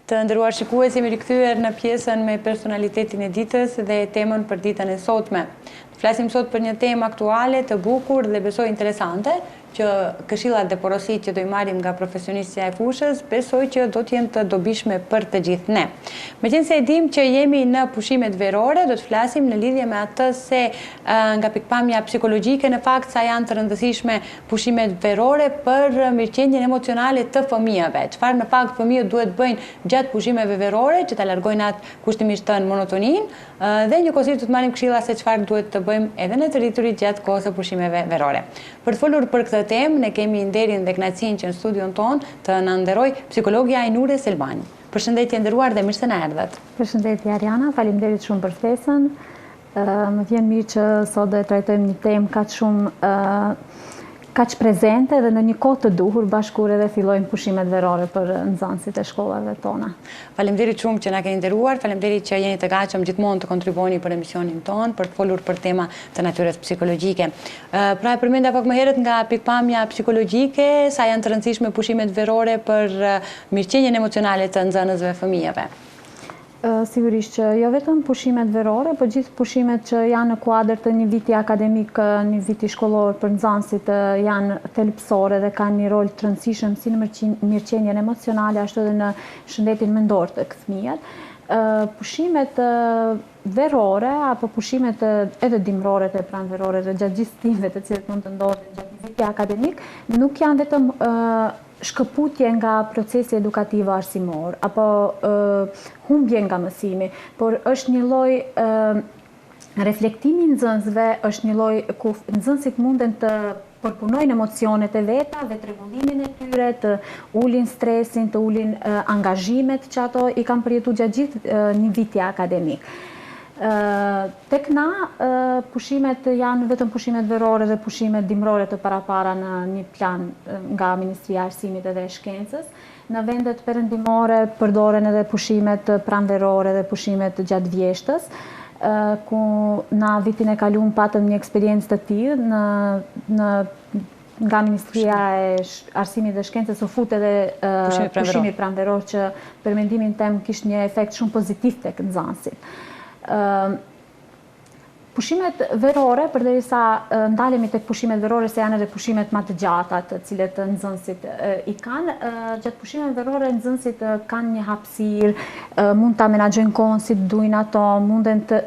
Të nderuar shikues, jemi rikthyer në pjesën me personalitetin e ditës dhe temën për ditën e sotme. Flasim sot për një temë aktuale, të bukur dhe besoj interesante, që këshillat dhe porositë që do i marrim nga profesionistëja e fushës, besoj që do të jenë të dobishme për të gjithë ne. Meqense e dim që jemi në pushimet verore, do të flasim në lidhje me atë se nga pikpamja psikologjike në fakt sa janë të rëndësishme pushimet verore për mirëqendjen emocionale të fëmijëve. Çfarë në fakt fëmijët duhet bëjnë gjatë pushimeve verore që ta largojnë atë kushtimisht të monotoninë dhe njëkohësisht do të marrim këshilla se çfarë duhet të bëjmë edhe në të rriturit gjatë kohës së pushimeve verore. Për të folur për këtë temë, ne kemi nderin dhe kënaqësinë që në studion tonë të na nderoj psikologja Ainure Selbani. Përshëndetje nderuar dhe mirë se na erdhët. Përshëndetje Ariana, faleminderit shumë për ftesën. Më vjen mirë që sot do të trajtojmë një temë kaq prezente dhe në një kohë të duhur bashkëkur edhe fillojnë pushimet verore për nxënësit e shkollave tona. Faleminderit shumë që na keni nderuar, faleminderit që jeni të gatshëm gjithmonë të kontribuoni për emisionin ton, për të folur për tema të natyrës psikologjike. Pra e përmendja pak më herët nga pikpamja psikologjike, sa janë të rëndësishme pushimet verore për mirëqendjen emocionale të nxënësve fëmijëve. Sigurisht që jo vetëm pushimet verore, por gjithë pushimet që janë në kuadër të një viti akademik, një viti shkollor për nxënësit janë thelbësore dhe kanë një rol të rëndësishëm si në mirëqendjen emocionale, ashtu edhe në shëndetin mendor të fëmijët. Pushimet verore apo pushimet edhe dimrore të pranverore dhe gjatë gjithë stimeve të cilat mund të ndodhin gjatë një viti akademik, nuk janë vetëm shkëputje nga procesi edukativ arsimor apo humbje nga mësimi, por është një lloj reflektimi i nxënësve, është një lloj ku nxënësit munden të përpunojnë emocionet e veta, vetërregullimin e tyre, të ulin stresin, të ulin angazhimet që ato i kanë përjetuar gjatë gjithë një viti akademik. Tek na, pushimet janë vetëm pushimet verore dhe pushimet dimrore të parapara në një plan nga Ministria e Arsimit dhe Shkencës. Në vendet perëndimore përdoren edhe pushimet pranverore dhe pushimet gjatë vjeshtës, ku na vitin e kaluar patëm një eksperiencë të tillë nga Ministria e Arsimit dhe Shkencës u fut edhe pushimi pranveror që për mendimin tim kishte një efekt shumë pozitiv tek nxënësit. Pushimet verore, përderisa ndalemi tek pushimet verore se janë edhe pushimet më të gjata të cilët nxënësit i kanë, gjatë pushimeve verore nxënësit kanë një hapësirë, mund ta menaxhojnë kohën si duin ato,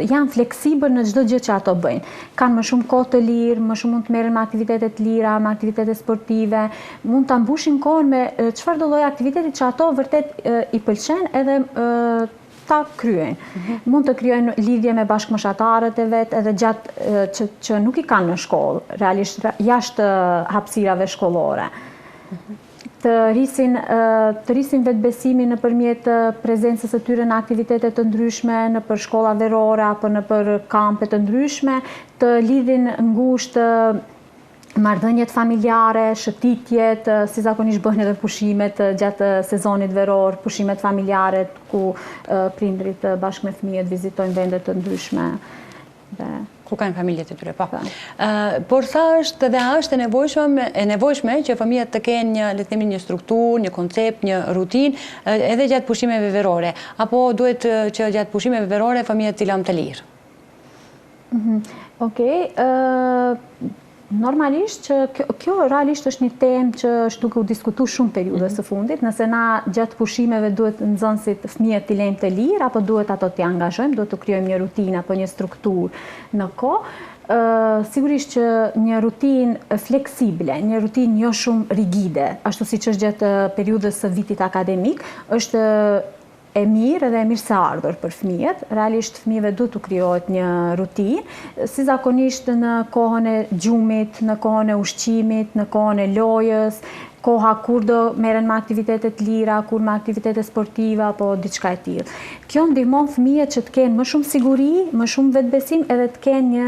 janë fleksibël në çdo gjë që ato bëjnë. Kanë më shumë kohë të lirë, më shumë mund të merren me aktivitete të lira, me aktivitete sportive, mund ta mbushin kohën me çfarëdo lloj aktiviteti që ato vërtet i pëlqen edhe ta kryejnë. Mund të krijojnë lidhje me bashkëmoshatarët e vet edhe gjatë që nuk i kanë në shkollë, realisht jashtë hapësirave shkollore. Të rrisin vetbesimin nëpërmjet prezencës së tyre në aktivitete të ndryshme, nëpër shkolla verore apo nëpër kampe të ndryshme, të lidhin ngushtë marrëdhëniet familjare, shëtitjet, si zakonisht bëhen edhe pushimet gjatë sezonit veror, pushimet familjare ku prindrit bashkë me fëmijët vizitojnë vende të ndryshme. Ku kanë familjet e tyre, po. Por sa është dhe është e nevojshme që fëmijët të kenë një, le të themi, një strukturë, një koncept, një rutinë edhe gjatë pushimeve verore, apo duhet që gjatë pushimeve verore fëmijët të lëmë të lirë? Okej. Normalisht që kjo realisht është një temë që është duke u diskutuar shumë periudhës së fundit, nëse na gjatë pushimeve duhet nxënësit fëmijët t'i lejmë të lirë apo duhet ato t'i angazhojmë, duhet të krijojmë një rutinë apo një strukturë në kohë. Sigurisht që një rutinë fleksible, një rutinë jo shumë rigide, ashtu siç është gjatë periudhës së vitit akademik, është e mirë dhe e mirë se ardhur për fëmijët. Realisht fëmijëve duhet të krijohet një rutinë, si zakonisht në kohën e gjumit, në kohën e ushqimit, në kohën e lojës, koha kur do merren me aktivitete të lira, kur me aktivitete sportive apo diçka e tillë. Kjo ndihmon fëmijët që të kenë më shumë siguri, më shumë vetbesim edhe të kenë një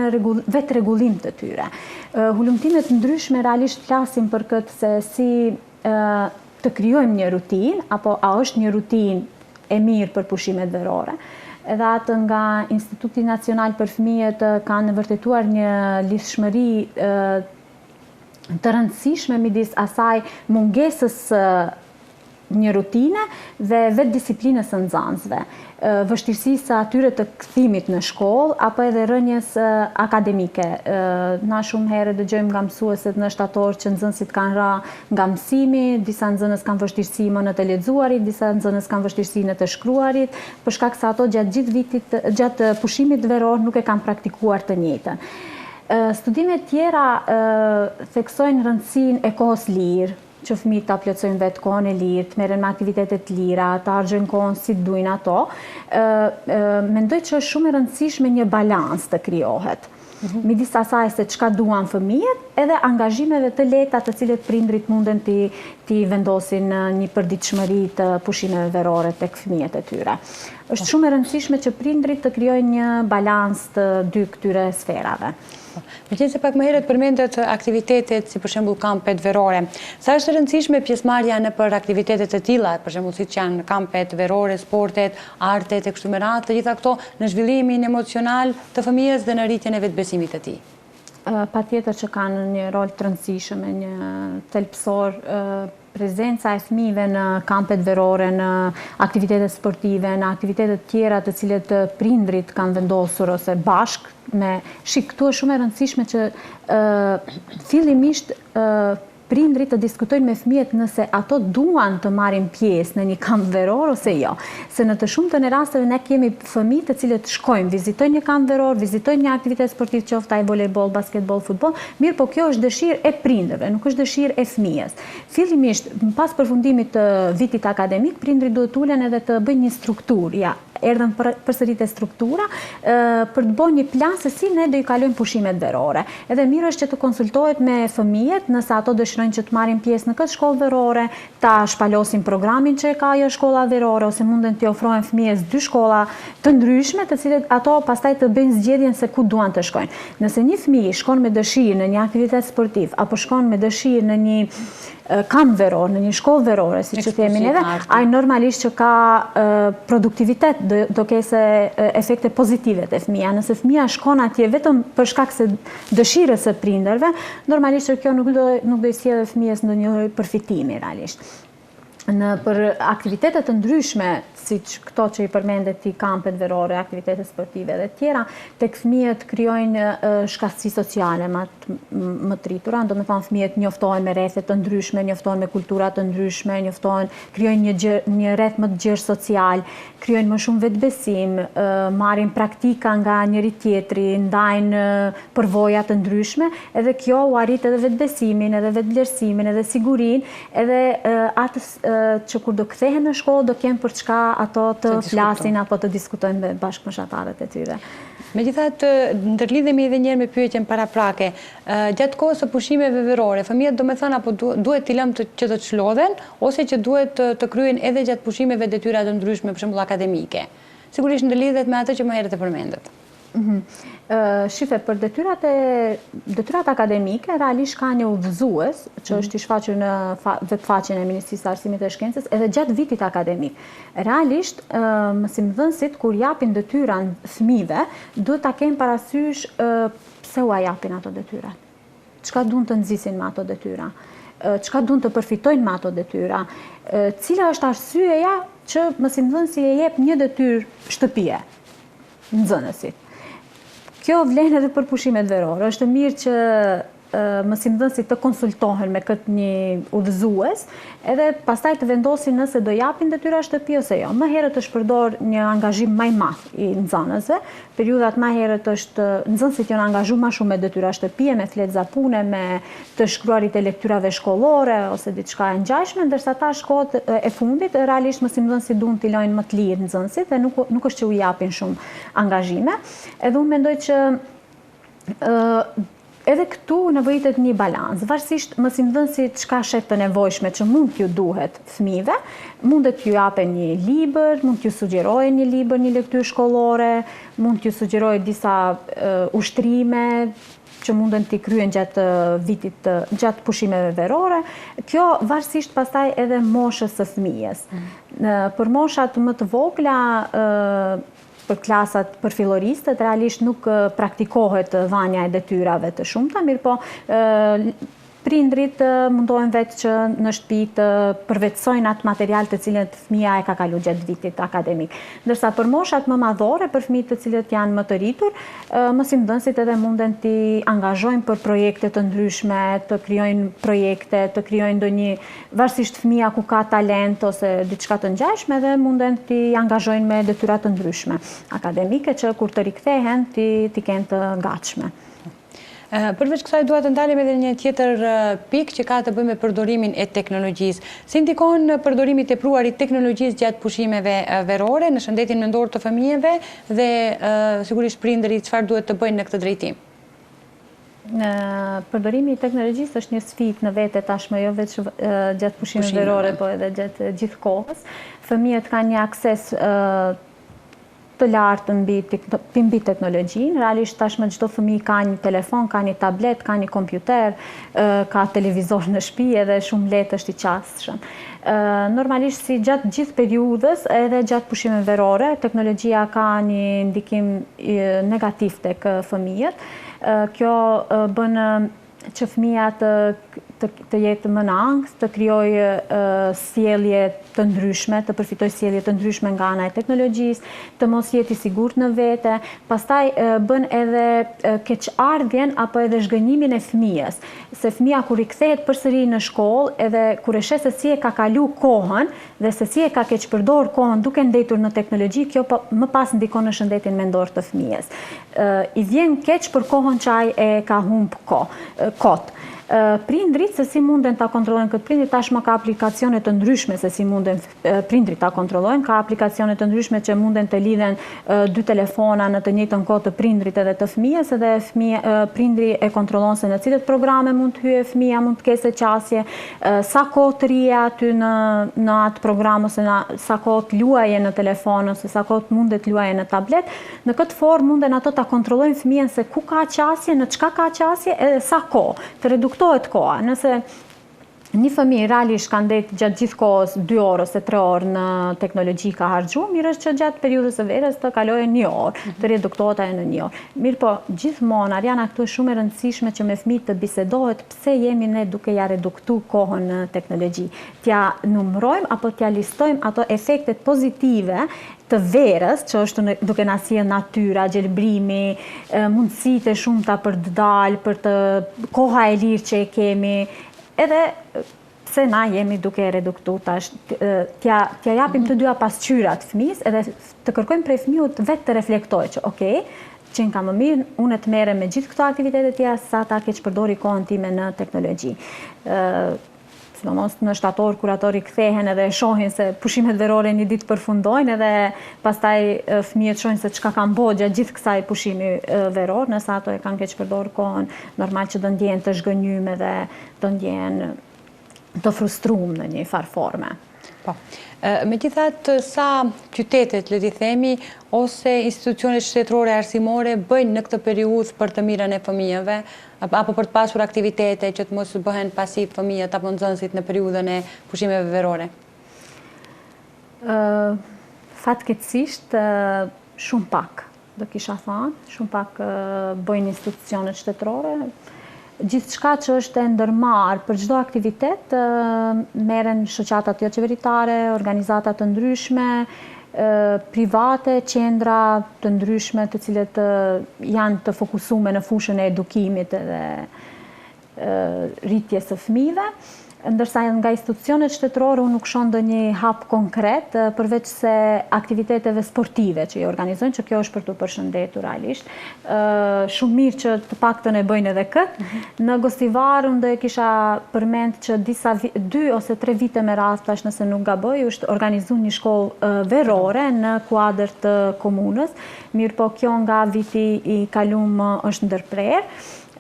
vetrregullim të tyre. Hulumtime të ndryshme realisht flasin për këtë se si të krijojmë një rutinë apo a është një rutinë e mirë për pushimet verore. Edhe atë nga Instituti Nacional për Fëmijët kanë vërtetuar një lidhshmëri të rëndësishme midis asaj mungesës një rutine dhe vetë disiplinës së nxënësve, vështirësisë atyre të kthimit në shkollë apo edhe rënjes akademike. Na shumë herë dëgjojmë nga mësueset në shtator që nxënësit kanë ra nga mësimi, disa nxënës kanë vështirësi më në të lexuarit, disa nxënës kanë vështirësi në të shkruarit, për shkak se ato gjatë gjithë vitit, gjatë pushimit veror nuk e kanë praktikuar të njëjtën. Studimet tjera theksojnë rëndësinë e kohës lirë, që fëmijët ta plotësojnë vetë kohën e lirë, të merren me aktivitete të lira, të argjojnë kohën si dujnë ato. Mendoj që është shumë e rëndësishme një balans të krijohet. Midis asaj se çka duan fëmijët, edhe angazhimeve të lehta të cilët prindrit munden t'i vendosin në një përditshmëri të pushimeve verore tek fëmijët e tyre. Është shumë e rëndësishme që prindrit të krijojnë një balans të dy këtyre sferave. Me qenë se pak më herët përmendet aktivitetet si për shembull kampet verore. Sa është e rëndësishme pjesëmarrja në për aktivitetet të tilla, për shembull siç janë kampet verore, sportet, artet e kështu me radhë, të gjitha këto në zhvillimin emocional të fëmijës dhe në rritjen e vetbesimit të tij? Patjetër që kanë një rol të rëndësishëm, një thelbësor. Prezenca e fëmijëve në kampet verore, në aktivitetet sportive, në aktivitetet tjera të cilët prindrit kanë vendosur ose bashkë me këtu është shumë e rëndësishme që fillimisht prindrit të diskutojnë me fëmijët nëse ato duan të marrin pjesë në një kamp veror ose jo. Se në të shumtën e rasteve ne kemi fëmijë të cilët shkojnë, vizitojnë një kamp veror, vizitojnë një aktivitet sportiv, qoftë ai volejboll, basketboll, futboll, mirë po kjo është dëshirë e prindërve, nuk është dëshirë e fëmijës. Fillimisht, pas përfundimit të vitit akademik, prindrit duhet ulen edhe të bëjnë një strukturë, erdhën përsëri te struktura për të bërë një plan se si ne do i kalojmë pushimet verore. Edhe mirë është që të konsultohet me fëmijët nëse ato dëshirojnë që të marrin pjesë në këtë shkollë verore, ta shpalosin programin që ka ajo shkolla verore ose munden t'i ofrojnë fëmijës 2 shkolla të ndryshme, të cilët ato pastaj të bëjnë zgjedhjen se ku duan të shkojnë. Nëse një fëmijë shkon me dëshirë në një aktivitet sportiv apo shkon me dëshirë në një kamp veror, në një shkollë verore, si që themi neve, ai normalisht që ka produktivitet, do kese efekte pozitive të fëmija. Nëse fëmija shkon atje vetëm për shkak se dëshirës së prindërve, normalisht që kjo nuk do i sjellë fëmijës ndonjë përfitimi realisht. Për aktivitetet të ndryshme, siç këto që i përmendet ti kampet verore, aktivitetet sportive dhe tjera, tek fëmijët krijojnë shkatësi sociale më të rritura, do të thonë fëmijët njoftohen me rrethe të ndryshme, njoftohen me kultura të ndryshme, krijojnë një rreth më të gjerë social, krijojnë më shumë vetbesim, marrin praktika nga njëri tjetri, ndajnë përvoja të ndryshme, edhe kjo u arrit edhe vetbesimin, edhe vetvlerësimin, edhe sigurinë, edhe atës që kur do kthehen në shkollë do kenë për çka ato të flasin apo të diskutojnë me bashkëmoshatarët e tyre. Megjithatë, ndërlidhemi edhe një herë me pyetjen paraprake. Gjatë kohës së pushimeve verore, fëmijët domethënë apo duhet t'i lëmë që të çlodhen ose që duhet të kryejnë edhe gjatë pushimeve detyra të ndryshme, për shembull akademike. Sigurisht ndërlidhet me atë që më herët e përmendet. Shife, për detyrat akademike, realisht ka një udhëzues, që është i shfaqur në vetfaqen e Ministrisë së Arsimit dhe Shkencës, edhe gjatë vitit akademik. Realisht, mësimdhënësit, kur japin detyran fëmijëve, duhet ta kenë parasysh pse u japin ato detyra. Çka duan të nxisin me ato detyra? Çka duan të përfitojnë me ato detyra? Cila është arsyeja që mësimdhënësi e jep një detyrë shtëpie nxënësit? Kjo vlen edhe për pushimet verore. Është mirë që mësimdhënësit të konsultohen me këtë një udhëzues, edhe pastaj të vendosin nëse do japin detyra shtëpi ose jo. Më herët është përdor një angazhim më i madh i nxënësve. Periudhat më herët është nxënësit janë angazhuar më shumë me detyra shtëpie, me fletëza pune, me të shkruarit e lekturave shkollore ose diçka e ngjashme, ndërsa tash kohët e fundit realisht mësimdhënësit duan t'i lojnë më të lirë nxënësit dhe nuk është që u japin shumë angazhime. Edhe unë mendoj që edhe këtu nevojitet një balans, varësisht mësimdhënësit çka sheh të nevojshme që mund t'ju duhet fëmijëve, mundet t'ju japen një libër, mund t'ju sugjerojë një libër, një lektyrë shkollore, mund t'ju sugjerojë disa ushtrime që munden t'i kryen gjatë pushimeve verore. Kjo varësisht pastaj edhe moshës së fëmijës. Për moshat më të vogla, për klasat për filloristët, realisht nuk praktikohet dhënia e detyrave të shumta, mirë po prindrit mundohen vetë që në shtëpi të përvetësojnë atë material të cilët fëmia e ka kalu gjatë vitit akademik. Ndërsa për moshat më madhore, për fëmijët të cilët janë më të rritur, mësimdhënësit edhe munden t'i angazhojnë për projekte të ndryshme, të krijojnë projekte, të krijojnë ndonjë varësisht fëmia ku ka talent ose diçka të ngjashme, dhe munden t'i angazhojnë me detyra të ndryshme akademike që kur të rikthehen t'i kenë të gatshme. Përveç kësaj dua të ndalem edhe një tjetër pikë që ka të bëjë me përdorimin e teknologjisë. Si ndikon përdorimi i tepruar i teknologjisë gjatë pushimeve verore në shëndetin mendor të fëmijëve dhe sigurisht prindërit çfarë duhet të bëjnë në këtë drejtim? Përdorimi i teknologjisë është një sfidë në vete tashmë, jo vetëm gjatë pushimeve verore, po edhe gjatë gjithë kohës. Fëmijët kanë një akses të lartë mbi teknologjinë. Realisht tashmë çdo fëmijë ka një telefon, ka një tablet, ka një kompjuter, ka televizor në shtëpi, edhe shumë lehtë është i qasshëm. Normalisht si gjatë gjithë periudhës, edhe gjatë pushimeve verore, teknologjia ka një ndikim negativ tek fëmijët. Kjo bën që fëmija të jetë më në angst, të krijojë sjellje të ndryshme, të përfitoj sjellje të ndryshme nga ana e teknologjisë, të mos jetë i sigurt në vete, pastaj bën edhe keqardhjen apo edhe zhgënjimin e fëmijës. Se fëmija kur i kthehet përsëri në shkollë, edhe kur e sheh se si e ka kalu kohën dhe se si e ka keqpërdor kohën duke ndetur në teknologji, kjo më pas ndikon në shëndetin mendor të fëmijës. I vjen keq për kohën që ai e ka humb kot. Prindrit se si munden ta kontrollojnë këtë prindrit, tashmë ka aplikacione të ndryshme se si munden prindrit ta kontrollojnë, ka aplikacione të ndryshme që munden të lidhen dy telefona në të njëjtën kohë të prindrit edhe të fëmijës, edhe prindri e kontrollon se në cilët programe mund të hyjë fëmia, mund të ketë qasje, sa kohë të rije aty në atë program, ose sa kohë të luaje në telefon, ose sa kohë mundet luaje në tablet. Në këtë formë munden ato ta kontrollojnë fëmijën se ku ka qasje, në çka ka qasje, edhe sa kohë, të reduktohet koha. Nëse një fëmijë realisht ka ndetë gjatë gjithë kohës 2 orë ose 3 orë në teknologji ka harxhu, mirë është që gjatë periudhës së verës të kalojë 1 orë, të reduktohet ajo në 1 orë. Mirë po, gjithmonë Ariana, këtu është shumë e rëndësishme që me fëmijët të bisedohet pse jemi ne duke ja reduktu kohën në teknologji. T'ja numërojmë apo t'ja listojmë ato efektet pozitive të verës, që është duke na sjellë natyra, gjelbrimi, mundësitë e shumta për të dalë, për të koha e lirë që e kemi, edhe pse na jemi duke reduktu tash, t'ja japim të dyja pasqyrat fëmijës, edhe të kërkojmë prej fëmijës vetë të reflektojë që okay, qenë ka më mirë, unë të merrem me gjithë këto aktivitete tjera sa ta keq përdori kohën time në teknologji. Sidomos në shtator kur ato rikthehen edhe shohin se pushimet verore një ditë përfundojnë, edhe pastaj fëmijët shohin se çka kanë bërë gjatë gjithë kësaj pushimi veror, nëse ato e kanë keq përdorur kohën, normal që do ndjehen të zhgënjyme dhe do ndjehen të frustruar në një farë forme. Po. Megjithatë, sa qytetet, le të themi, ose institucionet shtetërore arsimore bëjnë në këtë periudhë për të mirën e fëmijëve, apo për të pasur aktivitete që të mos bëhen pasiv fëmijët apo nxënësit në periudhën e pushimeve verore? Fatkeqësisht shumë pak, do kisha thënë, shumë pak bëjnë institucionet shtetërore. Gjithçka që është e ndërmarrë për çdo aktivitet, merren shoqatat jo qeveritare, organizata të ndryshme, private, qendra të ndryshme të cilët janë të fokusuar në fushën e edukimit dhe rritjes së fëmijëve. Ndërsa nga institucionet shtetërore unë nuk shoh ndonjë hap konkret, përveç se aktiviteteve sportive që i organizojnë, që kjo është për të përshëndetur realisht. Shumë mirë që të paktën e bëjnë edhe këtë. Në Gostivar unë do e kisha përmend që 2 ose 3 vite me radhë, tash nëse nuk gaboj, është organizuar një shkollë verore në kuadër të komunës. Mirë po kjo nga viti i kalum është ndërprerë.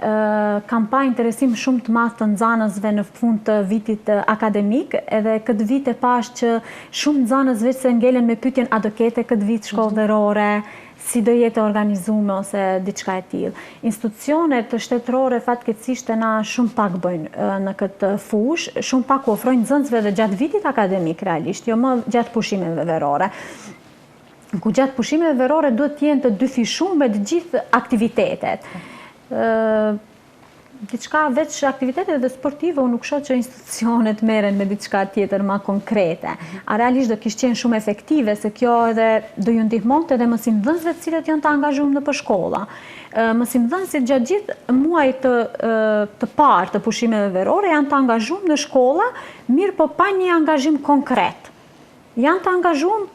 Kam pa interesim shumë të madh të nxënësve në fund të vitit akademik, edhe këtë vit e pash që shumë nxënës veç se ngelen me pyetjen a do ketë këtë vit shkollë verore, si do jetë organizuar ose diçka e tillë. Institucionet shtetërore fatkeqësisht na shumë pak bëjnë në këtë fushë, shumë pak u ofrojnë nxënësve edhe gjatë vitit akademik realisht, jo më gjatë pushimeve verore. Ku gjatë pushimeve verore duhet të jenë të dyfishuar me të gjithë aktivitetet. diçka veç aktivitetet dhe sportive, unë nuk shoh që institucionet merren me diçka tjetër më konkrete. A realisht do kishte qenë shumë efektive, se kjo edhe do ju ndihmonte edhe mësimdhënësve të cilët janë të angazhuar në shkolla. Mësimdhënësit gjatë gjithë muajit të parë të pushimeve verore janë të angazhuar në shkolla, mirë po pa një angazhim konkret. Janë të angazhuar,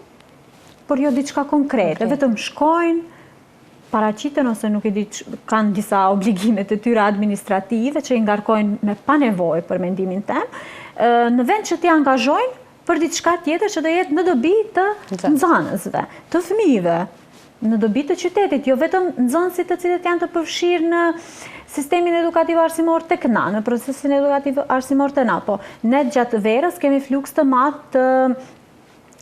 por jo diçka konkrete, vetëm shkojnë, paraqiten ose nuk e di, kanë disa obligime të tyre administrative që i ngarkojnë me pa nevojë për mendimin tim, në vend që t'i angazhojnë për diçka tjetër që do jetë në dobi të nxënësve, të fëmijëve, në dobi të qytetit, jo vetëm nxënësit të cilët janë të përfshirë në sistemin edukativ arsimor tek na, në procesin edukativ arsimor të na, po ne gjatë verës kemi fluks të madh të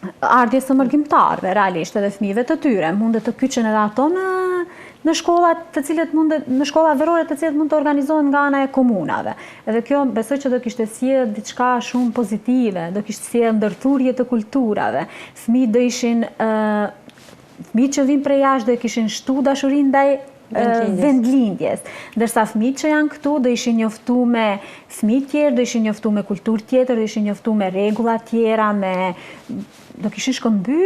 ardhjes së mërgjimtarëve, realisht edhe fëmijëve të tyre, mundet të kyçen edhe ato në shkollat të cilët në shkolla verore të cilët mund të organizohen nga ana e komunave. Edhe kjo besoj që do kishte sjellë diçka shumë pozitive, do kishte sjellë ndërthurje të kulturave. Fëmijët që vinë prej jashtë do kishin shtu dashurinë ndaj vendlindjes, ndërsa fëmijët që janë këtu do ishin njoftuar me fëmijë tjerë, do ishin njoftuar me kulturë tjetër, do ishin njoftuar me rregulla tjera, do kishin shkëmby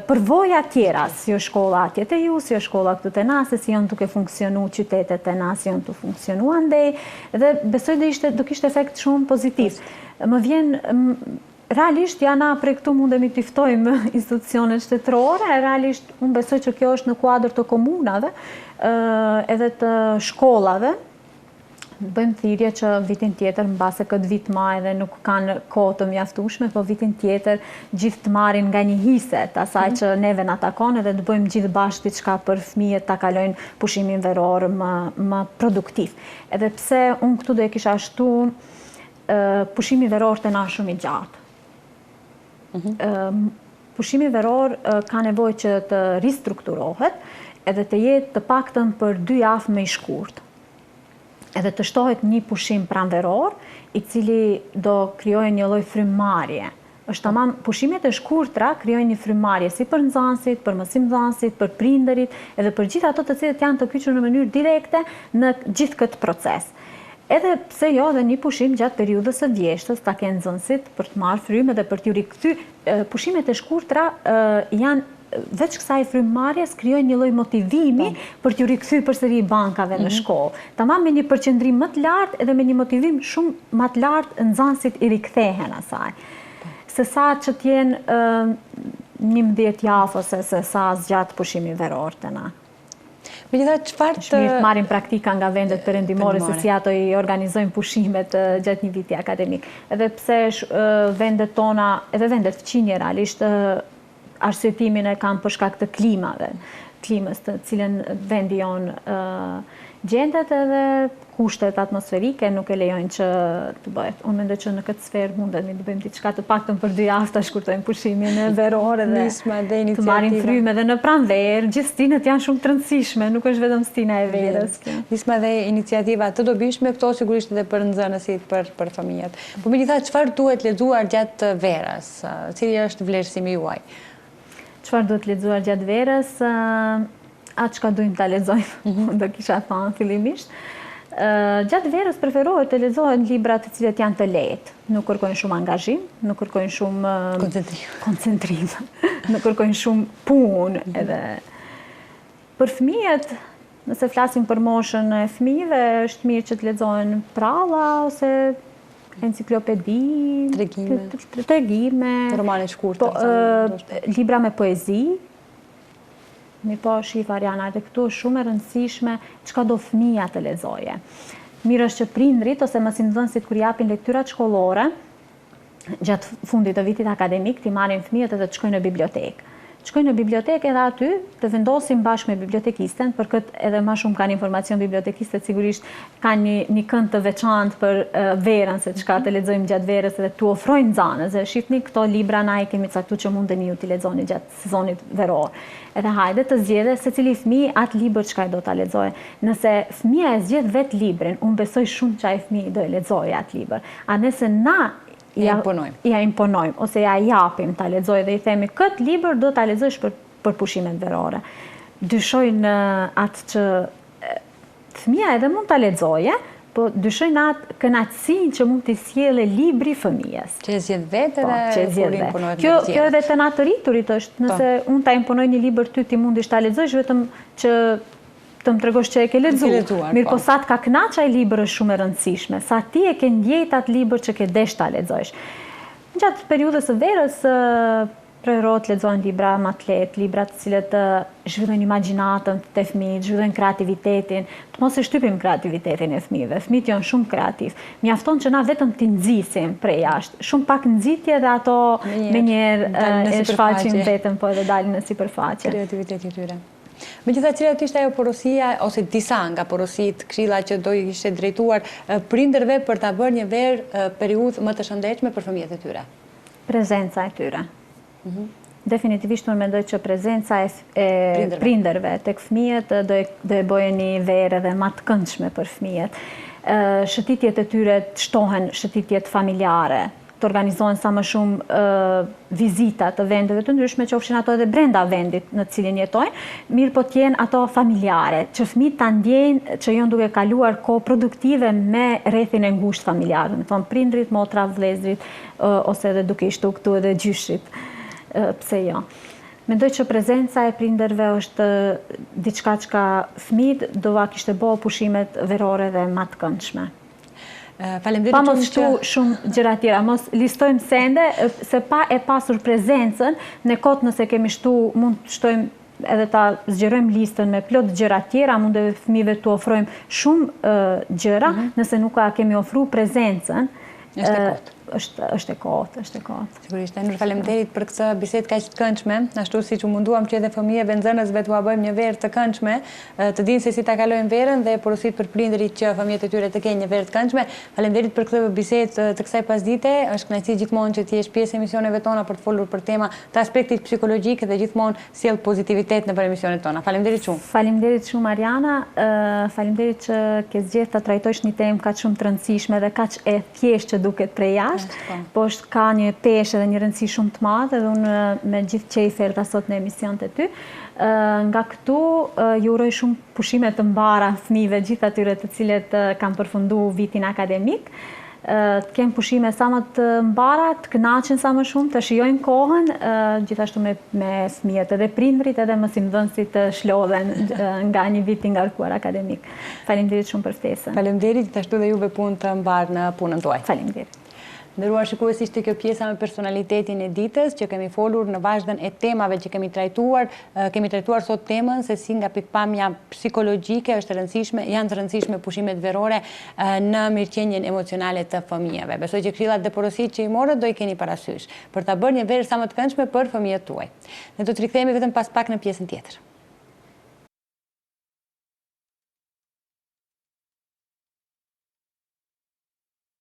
përvoja tjera, si jo shkolla atje te ju, si jo shkolla këtu te na, se si janë duke funksionu qytetet te na, si janë të funksionu andej, dhe besoj do kishte efekt shumë pozitiv. Më vjen realisht jana prej këtu mundemi të ftojmë institucionet shtetërore, realisht unë besoj që kjo është në kuadër të komunave edhe të shkollave. Bëjmë thirrje që vitin tjetër, mbase këtë vit më edhe nuk kanë kohë të mjaftueshme, po vitin tjetër gjithë të marrin nga një hise të asaj që neve na takon edhe të bëjmë gjithë bashkë diçka për fëmijët ta kalojnë pushimin veror më produktiv. Edhe pse unë këtu do e kisha shtu pushimi veror të na shumë i gjatë. Pushimi veror ka nevojë që të ristrukturohet edhe të jetë të paktën për 2 javë më i shkurtë. Edhe të shtohet një pushim pranveror, i cili do krijojë një lloj frymëmarrje. Është tamam, pushimet e shkurtra krijojnë një frymëmarrje si për nxënësit, për mësimdhënësit, për prindërit, edhe për gjithë ato të cilët janë të kyçur në mënyrë direkte në gjithë këtë proces. Edhe pse jo edhe një pushim gjatë periudhës së vjeshtës ta kenë nxënësit për të marrë frymë dhe për t'u rikthy. Pushimet e shkurtra janë veç kësaj frymëmarrjes krijojnë një lloj motivimi për t'u rikthyr përsëri bankave në shkollë. Tamam me një përqendrim më të lartë edhe me një motivim shumë më të lartë nxënësit i rikthehen asaj. Se sa që t'jenë 11 javë ose se sa zgjat pushimi veror të na. Shmirë të marrin praktika nga vendet perëndimore se si ato i organizojnë pushimet gjatë një viti akademik. Edhe pse vendet tona, edhe vendet fqinje realisht, arsyetimin e kanë për shkak të klimës të cilën vendi jon gjendet edhe kushtet atmosferike nuk e lejojnë që të bëhet. Unë mendoj që në këtë sferë mundemi të bëjmë diçka të paktën për 2 javë ta shkurtojmë pushimin veror dhe të marrim frymë edhe në pranverë. Gjithë stinët janë shumë të rëndësishme, nuk është vetëm stina e verës. Nisma dhe iniciativa të dobishme, këto sigurisht edhe për nxënësit, për fëmijët. Po megjithatë, çfarë duhet lexuar gjatë verës? Cili është vlerësimi juaj? Çfarë duhet lexuar gjatë verës? Atë çka duim ta lexojmë, do kisha thënë fillimisht. Gjatë verës preferohet të lexohen libra të cilët janë të lehtë, nuk kërkojnë shumë angazhim, nuk kërkojnë shumë koncentrim, nuk kërkojnë shumë punë edhe. Për fëmijët, nëse flasim për moshën e fëmijëve, është mirë që të lexohen pralla ose enciklopedi, tregime, romane shkurtë, libra me poezi. Mirë po shif Ariana, edhe këtu është shumë e rëndësishme çka do fëmia të lexojë. Mirë është që prindrit ose mësimdhënësit kur japin lektyrat shkollore, gjatë fundit të vitit akademik, t'i marrin fëmijët edhe të shkojnë në bibliotekë. Shkojnë në bibliotekë edhe aty të vendosin bashkë me bibliotekisten, për këtë edhe më shumë kanë informacion bibliotekistët, sigurisht kanë një kënd të veçantë për verën, se çka të lexojmë gjatë verës edhe t'u ofrojnë nxënësve. Shihni këto libra na i kemi caktuar që mundeni ju t'i lexoni gjatë sezonit veror. Edhe hajde të zgjedhë secili fëmijë atë libër çka do ta lexojë. Nëse fëmia e zgjedh vetë librin, unë besoj shumë që ai fëmijë do e lexojë atë libër. A nëse na ja imponojmë, ose ja japim ta lexojë dhe i themi këtë libër do ta lexosh për pushimet verore. Dyshojnë atë që fëmia edhe mund ta lexojë, po dyshojnë atë kënaqësinë që mund t'i sjellë libri fëmijës. Që e zgjedh vetë që e zgjedh vetë. Kjo edhe të na të rriturit është, nëse unë ta imponoj një libër ty, ti mundish ta lexosh vetëm që të më tregosh që e ke lexuar. Mirë, po sa të ka kënaq ai libër është shumë e rëndësishme. Sa ti e ke ndjejt atë libër që ke desh ta lexosh. Gjatë periudhës së verës preferohet të lexojnë libra më të lehtë, libra të cilët zhvillojnë imagjinatën të fëmijët, zhvillojnë kreativitetin, të mos e shtypim kreativitetin e fëmijëve. Fëmijët janë shumë kreativ. Mjafton që na vetëm t'i nxisim prej jashtë. Shumë pak nxitje dhe ato menjëherë e shfaqin vetëm, po edhe dalin në sipërfaqe. Kreativiteti i tyre. Megjithatë, cilat ishte ajo porosia ose disa nga porositë, këshilla që do i ishte drejtuar prindërve për ta bërë një verë periudhë më të shëndetshme për fëmijët e tyre? Prezenca e tyre. Definitivisht unë mendoj që prezenca e prindërve tek fëmijët do e bëjë një verë edhe më të këndshme për fëmijët. Shëtitjet e tyre të shtohen shëtitjet familjare, të organizohen sa më shumë vizita të vendeve të ndryshme, që ofshin ato edhe brenda vendit në cilin jetojnë, mirë po t'jenë ato familjare, që fëmijët ta ndjejnë që janë duke kaluar kohë produktive me rrethin e ngushtë familjar, do të thonë prindrit, motra, vëllezrit, ose edhe duke i shtu këtu edhe gjyshit. Pse jo? Mendoj që prezenca e prindërve është diçka që fëmijët do kishte bëu pushimet verore dhe më të këndshme. Pa mos shtu shumë gjëra tjera, mos listojmë sende, se pa e pasur prezencën, në kot nëse kemi shtu, mund të shtojmë edhe ta zgjerojmë listën me plot gjëra tjera, mund edhe fëmijëve të ofrojmë shumë gjëra, nëse nuk kemi ofru prezencën, është e kohët. Sigurisht, Nur, faleminderit për këtë bisedë kaq të këndshme, ashtu siç u munduam që edhe fëmijëve nxënësve t'u bëjmë një verë të këndshme, të dinë se si ta kalojnë verën dhe porosit për prindërit që fëmijët e tyre të kenë një verë të këndshme. Faleminderit për këtë bisedë të kësaj pasdite. Është kënaqësi gjithmonë që ti jesh pjesë e emisioneve tona për të folur për tema të aspektit psikologjik dhe gjithmonë sjell pozitivitet nëpër emisionet tona. Faleminderit shumë. Faleminderit shumë Mariana. Faleminderit që ke zgjedhur ta trajtosh një temë kaq shumë të rëndësishme dhe kaq e thjeshtë që duket prej jashtë. Po është ka një peshë dhe një rëndësi shumë të madhe dhe unë me gjithë qejf erdha sot në emision të ty. Nga këtu ju uroj shumë pushime të mbara fëmijëve gjithë atyre të cilët kanë përfunduar vitin akademik. Të kemë pushime sa më të mbara, të kënaqen sa më shumë, të shijojnë kohën, gjithashtu me fëmijët edhe prindrit edhe mësimdhënësit të shlodhen nga një vit i ngarkuar akademik. Faleminderit shumë për ftesën. Faleminderit, gjithashtu dhe juve punë të mbarë në punën tuaj. Faleminderit. Nderuar shikues, ishte kjo pjesa me personalitetin e ditës, që kemi folur në vazhdën e temave që kemi trajtuar sot temën se si nga pikpamja psikologjike janë të rëndësishme pushimet verore në mirëqenjen emocionale të fëmijëve. Besoj që këshillat dhe porositë që i morët do i keni parasysh për ta bërë një verë sa më të këndshme për fëmijët tuaj. Ne do të rikthehemi vetëm pas pak në pjesën tjetër.